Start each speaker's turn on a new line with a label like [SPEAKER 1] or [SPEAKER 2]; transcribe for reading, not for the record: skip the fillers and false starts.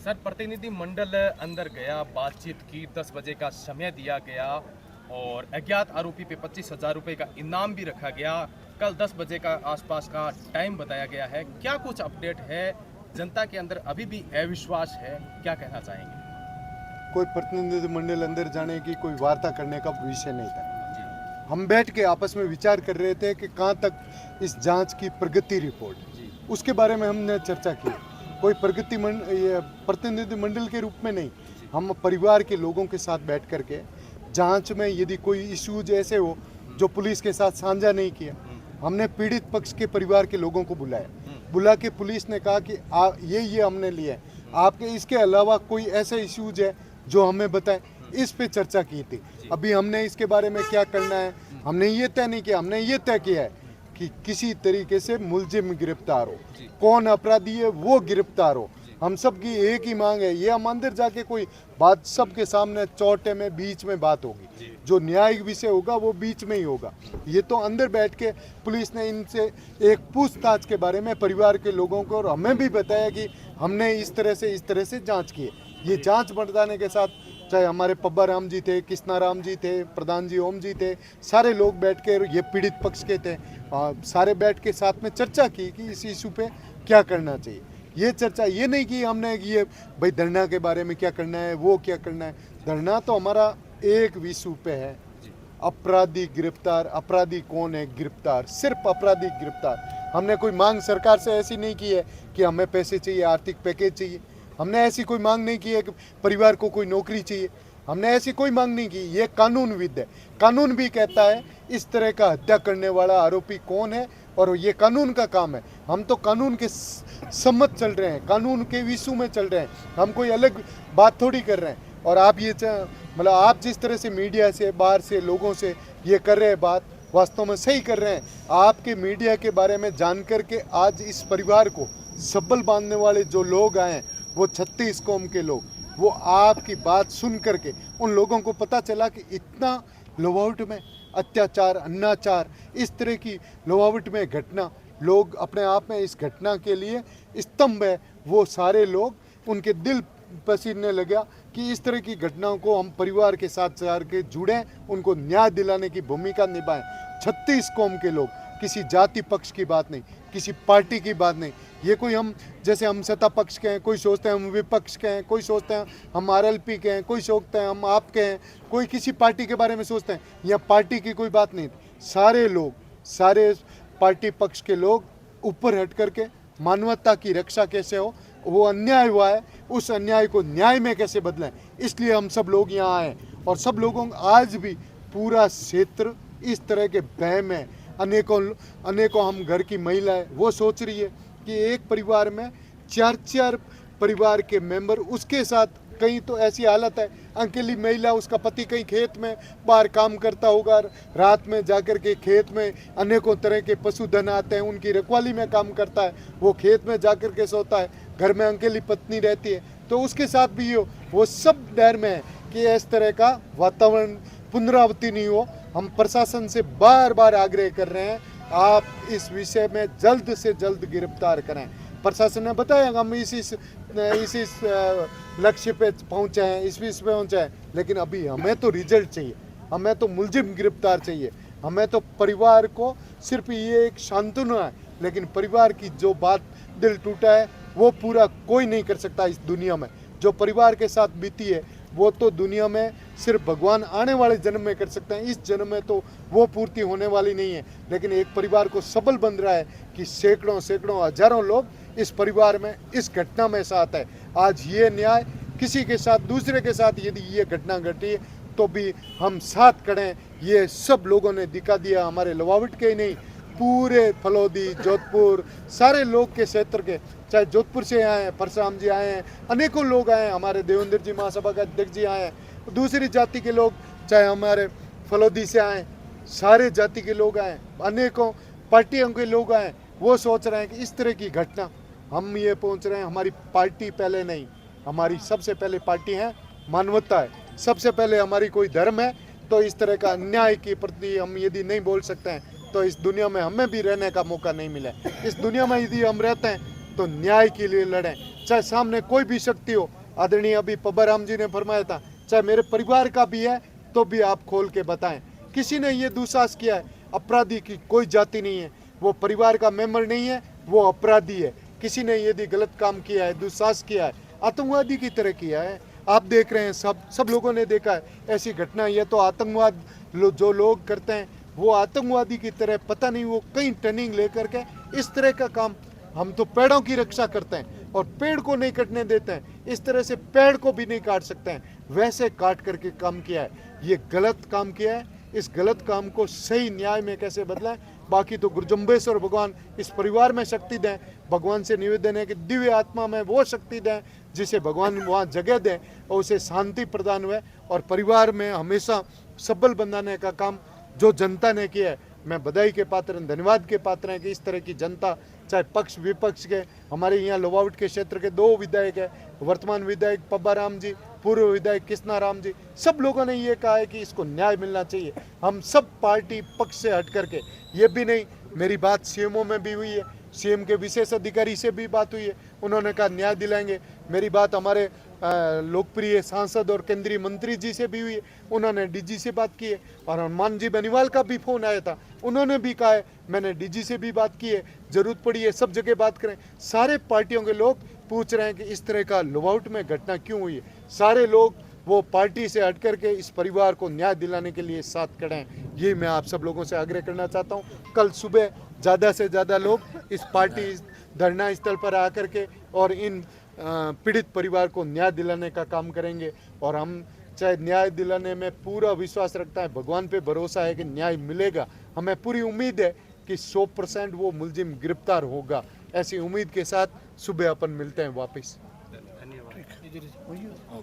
[SPEAKER 1] Sir, प्रतिनिधि मंडल अंदर गया, बातचीत की, 10 बजे का समय दिया गया और अज्ञात आरोपी पे 25,000 रुपये का इनाम भी रखा गया। कल 10 बजे का आसपास का टाइम बताया गया है। क्या कुछ अपडेट है? जनता के अंदर अभी भी अविश्वास है, क्या कहना चाहेंगे?
[SPEAKER 2] कोई प्रतिनिधि मंडल अंदर जाने की कोई वार्ता करने का विषय नहीं था।
[SPEAKER 1] जी
[SPEAKER 2] हम बैठ के आपस में विचार कर रहे थे कि कहाँ तक इस जांच की प्रगति रिपोर्ट,
[SPEAKER 1] जी
[SPEAKER 2] उसके बारे में हमने चर्चा की। कोई ये प्रतिनिधि मंडल के रूप में नहीं, हम परिवार के लोगों के साथ बैठ कर के जांच में यदि कोई इश्यूज ऐसे हो जो पुलिस के साथ साझा नहीं किया, हमने पीड़ित पक्ष के परिवार के लोगों को बुला के पुलिस ने कहा कि ये हमने लिया है, आपके इसके अलावा कोई ऐसे इश्यूज है जो हमें बताएं। इस पे चर्चा की थी। अभी हमने इसके बारे में क्या करना है हमने ये तय नहीं किया। हमने ये तय किया है कि किसी तरीके से मुलजिम गिरफ्तार हो, कौन अपराधी है वो गिरफ्तार हो। हम सब की एक ही मांग है। ये हम अंदर जाके कोई बात सबके सामने चौटे में बीच में बात होगी, जो न्यायिक विषय होगा वो बीच में ही होगा। ये तो अंदर बैठ के पुलिस ने इनसे एक पूछताछ के बारे में परिवार के लोगों को और हमें भी बताया कि हमने इस तरह से जांच की है। ये जांच बढ़ाने के साथ चाहे हमारे पब्बा राम जी थे, कृष्णा राम जी थे, प्रधान जी ओम जी थे, सारे लोग बैठ के, ये पीड़ित पक्ष के थे, सारे बैठ के साथ में चर्चा की कि इस इशू पे क्या करना चाहिए। ये चर्चा ये नहीं कि हमने ये भाई धरना के बारे में क्या करना है वो क्या करना है। धरना तो हमारा एक इशू पे है, अपराधी गिरफ्तार। अपराधी कौन है गिरफ्तार, सिर्फ अपराधी गिरफ्तार। हमने कोई मांग सरकार से ऐसी नहीं की है कि हमें पैसे चाहिए, आर्थिक पैकेज चाहिए। हमने ऐसी कोई मांग नहीं की है कि परिवार को कोई नौकरी चाहिए। हमने ऐसी कोई मांग नहीं की। ये कानून विद है। कानून भी कहता है इस तरह का हत्या करने वाला आरोपी कौन है और ये कानून का काम है। हम तो कानून के सम्मत चल रहे हैं, कानून के विषय में चल रहे हैं। हम कोई अलग बात थोड़ी कर रहे हैं। और आप ये मतलब आप जिस तरह से मीडिया से बाहर से लोगों से ये कर रहे हैं बात, वास्तव में सही कर रहे हैं। आपके मीडिया के बारे में जान करके आज इस परिवार को सबल बांधने वाले जो लोग आए हैं, वो 36 कौम के लोग, वो आपकी बात सुन करके उन लोगों को पता चला कि इतना लोवाउट में अत्याचार, अन्याचार, इस तरह की लोवाउट में घटना, लोग अपने आप में इस घटना के लिए स्तंभ है। वो सारे लोग उनके दिल पसीने लगा कि इस तरह की घटनाओं को हम परिवार के साथ के जुड़ें, उनको न्याय दिलाने की भूमिका निभाएं। 36 कौम के लोग, किसी जाति पक्ष की बात नहीं, किसी पार्टी की बात नहीं। ये कोई हम जैसे हम सत्ता पक्ष के हैं, कोई सोचते हैं हम विपक्ष के हैं, कोई सोचते हैं हम आरएलपी के हैं, कोई सोचते हैं हम आपके हैं, कोई किसी पार्टी के बारे में सोचते हैं। यह पार्टी की कोई बात नहीं। सारे लोग, सारे पार्टी पक्ष के लोग ऊपर हट करके मानवता की रक्षा कैसे हो, वो अन्याय हुआ है उस अन्याय को न्याय में कैसे बदलें, इसलिए हम सब लोग यहाँ आए। और सब लोगों आज भी पूरा क्षेत्र इस तरह के बहम है। अनेकों हम घर की महिलाएं वो सोच रही है कि एक परिवार में 4 परिवार के मेंबर, उसके साथ कहीं तो ऐसी हालत है, अकेली महिला, उसका पति कहीं खेत में बाहर काम करता होगा, रात में जाकर के खेत में अनेकों तरह के पशुधन आते हैं, उनकी रखवाली में काम करता है, वो खेत में जाकर के सोता है। घर में अकेली पत्नी रहती है तो उसके साथ भी वो सब डर में है कि इस तरह का वातावरण पुनरावृत्ति नहीं हो। हम प्रशासन से बार बार आग्रह कर रहे हैं, आप इस विषय में जल्द से जल्द गिरफ्तार करें। प्रशासन ने बताया हम इस लक्ष्य पे पहुंचे हैं, इस विषय पे पहुंचे हैं, लेकिन अभी हमें तो रिजल्ट चाहिए, हमें तो मुलजिम गिरफ्तार चाहिए। हमें तो परिवार को सिर्फ ये एक सांत्वना है, लेकिन परिवार की जो बात दिल टूटा है वो पूरा कोई नहीं कर सकता इस दुनिया में। जो परिवार के साथ बीती है वो तो दुनिया में सिर्फ भगवान आने वाले जन्म में कर सकते हैं। इस जन्म में तो वो पूर्ति होने वाली नहीं है। लेकिन एक परिवार को सबल बन रहा है कि सैकड़ों हजारों लोग इस परिवार में, इस घटना में साथ है। आज ये न्याय किसी के साथ, दूसरे के साथ यदि ये घटना घटी है तो भी हम साथ खड़े हैं। ये सब लोगों ने दिखा दिया, हमारे लवावट के ही नहीं, पूरे फलोदी, जोधपुर, सारे लोग के क्षेत्र के, चाहे जोधपुर से आए हैं, परशुराम जी आए हैं, अनेकों लोग आए हैं, हमारे देवेंद्र जी महासभा के अध्यक्ष जी आए हैं, दूसरी जाति के लोग, चाहे हमारे फलोदी से आए, सारे जाति के लोग आए, अनेकों पार्टियों के लोग आए। वो सोच रहे हैं कि इस तरह की घटना, हम ये पहुंच रहे हैं, हमारी पार्टी पहले नहीं, हमारी सबसे पहले पार्टी है मानवता है, सबसे पहले हमारी कोई धर्म है। तो इस तरह का अन्याय के प्रति हम यदि नहीं बोल सकते हैं तो इस दुनिया में हमें भी रहने का मौका नहीं मिला। इस दुनिया में यदि हम रहते हैं तो न्याय के लिए लड़ें, चाहे सामने कोई भी शक्ति हो, आदरणीय अभी पब्बाराम जी ने फरमाया था, चाहे मेरे परिवार का भी है तो भी आप खोल के बताएं। किसी ने ये दुस्साहस किया है, अपराधी की कोई जाति नहीं है, वो परिवार का मेंबर नहीं है, वो अपराधी है। किसी ने यदि गलत काम किया है, दुस्साहस किया है, आतंकवादी की तरह किया है, आप देख रहे हैं, सब लोगों ने देखा है ऐसी घटना। ये तो आतंकवाद जो लोग करते हैं वो आतंकवादी की तरह, पता नहीं वो कहीं टर्निंग लेकर के इस तरह का काम। हम तो पेड़ों की रक्षा करते हैं और पेड़ को नहीं कटने देते हैं, इस तरह से पेड़ को भी नहीं काट सकते हैं, वैसे काट करके काम किया है। ये गलत काम किया है, इस गलत काम को सही न्याय में कैसे बदलाएं। बाकी तो गुरुजम्बेश्वर भगवान इस परिवार में शक्ति दें। भगवान से निवेदन है कि दिव्य आत्मा में वो शक्ति दें जिसे भगवान वहाँ जगह दें और उसे शांति प्रदान हुए, और परिवार में हमेशा सबल बनाने का काम जो जनता ने किया है, मैं बधाई के पात्र हैं, धन्यवाद के पात्र हैं कि इस तरह की जनता, चाहे पक्ष विपक्ष के, हमारे यहाँ लोवाउट के क्षेत्र के 2 विधायक है, वर्तमान विधायक पब्बाराम जी, पूर्व विधायक कृष्णाराम जी, सब लोगों ने ये कहा है कि इसको न्याय मिलना चाहिए। हम सब पार्टी पक्ष से हट करके, ये भी नहीं, मेरी बात सीएमओ में भी हुई है, सीएम के विशेष अधिकारी से भी बात हुई है, उन्होंने कहा न्याय दिलाएंगे। मेरी बात हमारे लोकप्रिय सांसद और केंद्रीय मंत्री जी से भी हुई है, उन्होंने डीजी से बात की है, और हनुमान जी बेनीवाल का भी फोन आया था, उन्होंने भी कहा है मैंने डीजी से भी बात की है, जरूरत पड़ी है सब जगह बात करें। सारे पार्टियों के लोग पूछ रहे हैं कि इस तरह का लोवाउट में घटना क्यों हुई है। सारे लोग वो पार्टी से हट करके इस परिवार को न्याय दिलाने के लिए साथ खड़े हैं। ये मैं आप सब लोगों से आग्रह करना चाहता हूँ। कल सुबह ज़्यादा से ज़्यादा लोग इस पार्टी धरना स्थल पर आकर के और इन पीड़ित परिवार को न्याय दिलाने का काम करेंगे। और हम चाहे न्याय दिलाने में पूरा विश्वास रखता है, भगवान पे भरोसा है कि न्याय मिलेगा। हमें पूरी उम्मीद है कि 100% वो मुलजिम गिरफ्तार होगा। ऐसी उम्मीद के साथ सुबह अपन मिलते हैं वापस।
[SPEAKER 1] धन्यवाद।